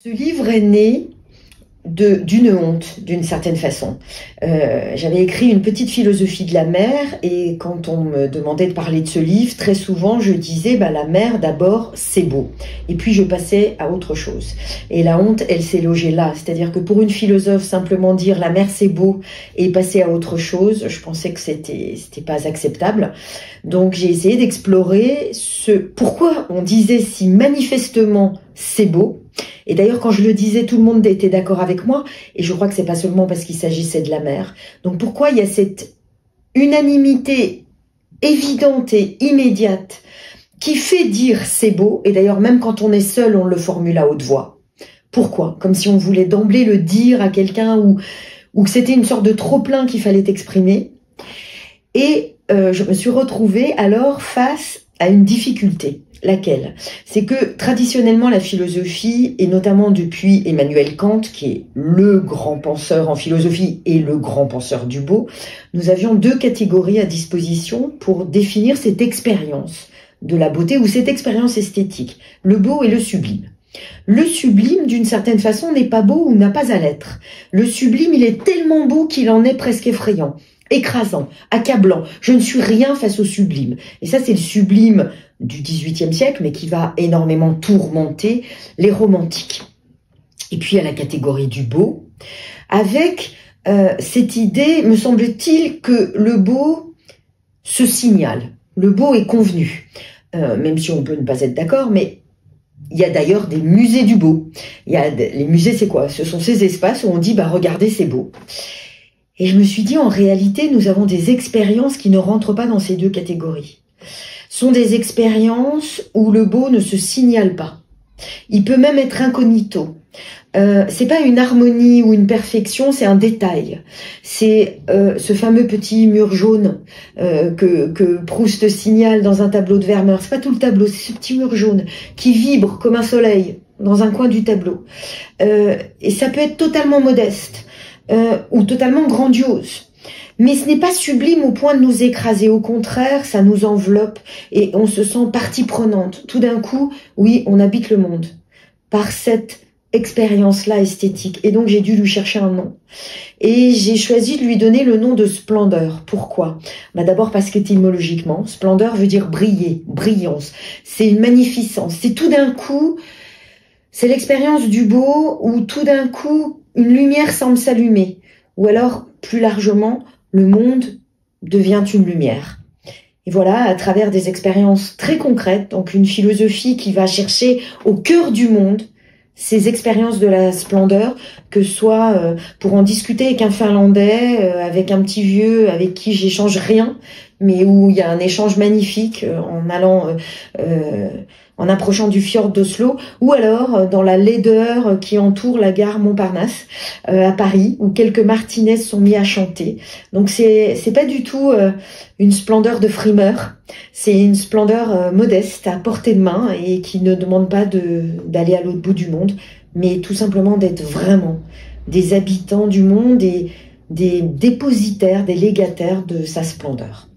Ce livre est né d'une honte, d'une certaine façon. J'avais écrit une petite philosophie de la mer et quand on me demandait de parler de ce livre, très souvent je disais la mer d'abord c'est beau et puis je passais à autre chose. Et la honte, elle s'est logée là, c'est-à-dire que pour une philosophe simplement dire la mer c'est beau et passer à autre chose, je pensais que c'était pas acceptable. Donc j'ai essayé d'explorer pourquoi on disait si manifestement c'est beau. Et d'ailleurs, quand je le disais, tout le monde était d'accord avec moi. Et je crois que c'est pas seulement parce qu'il s'agissait de la mer. Donc pourquoi il y a cette unanimité évidente et immédiate qui fait dire c'est beau. Et d'ailleurs, même quand on est seul, on le formule à haute voix. Pourquoi? Comme si on voulait d'emblée le dire à quelqu'un ou que c'était une sorte de trop-plein qu'il fallait exprimer. Et je me suis retrouvée alors face à une difficulté. Laquelle? C'est que traditionnellement la philosophie, et notamment depuis Emmanuel Kant, qui est le grand penseur en philosophie et le grand penseur du beau, nous avions deux catégories à disposition pour définir cette expérience de la beauté ou cette expérience esthétique, le beau et le sublime. Le sublime, d'une certaine façon, n'est pas beau ou n'a pas à l'être. Le sublime, il est tellement beau qu'il en est presque effrayant, écrasant, accablant. Je ne suis rien face au sublime. Et ça, c'est le sublime du XVIIIe siècle, mais qui va énormément tourmenter les romantiques. Et puis, il y a la catégorie du beau, avec cette idée, me semble-t-il, que le beau se signale. Le beau est convenu, même si on peut ne pas être d'accord, mais il y a d'ailleurs des musées du beau. Les musées, c'est quoi? Ce sont ces espaces où on dit, regardez, c'est beau. Et je me suis dit, en réalité, nous avons des expériences qui ne rentrent pas dans ces deux catégories. Ce sont des expériences où le beau ne se signale pas. Il peut même être incognito. C'est pas une harmonie ou une perfection, c'est un détail. C'est ce fameux petit mur jaune que Proust signale dans un tableau de Vermeer. C'est pas tout le tableau, c'est ce petit mur jaune qui vibre comme un soleil dans un coin du tableau. Et ça peut être totalement modeste ou totalement grandiose. Mais ce n'est pas sublime au point de nous écraser. Au contraire, ça nous enveloppe et on se sent partie prenante. Tout d'un coup, oui, on habite le monde par cette expérience-là esthétique. Et donc, j'ai dû lui chercher un nom. Et j'ai choisi de lui donner le nom de splendeur. Pourquoi? D'abord parce qu'étymologiquement, splendeur veut dire briller, brillance. C'est une magnificence. C'est tout d'un coup, c'est l'expérience du beau où tout d'un coup, une lumière semble s'allumer. Ou alors, plus largement, le monde devient une lumière. Et voilà, à travers des expériences très concrètes, donc une philosophie qui va chercher au cœur du monde ces expériences de la splendeur, que ce soit pour en discuter avec un Finlandais, avec un petit vieux avec qui j'échange rien, mais où il y a un échange magnifique en allant, en approchant du fjord d'Oslo, ou alors dans la laideur qui entoure la gare Montparnasse à Paris, où quelques martinets sont mis à chanter. Donc c'est pas du tout une splendeur de frimeur, c'est une splendeur modeste, à portée de main, et qui ne demande pas d'aller à l'autre bout du monde, mais tout simplement d'être vraiment des habitants du monde et des dépositaires, des légataires de sa splendeur.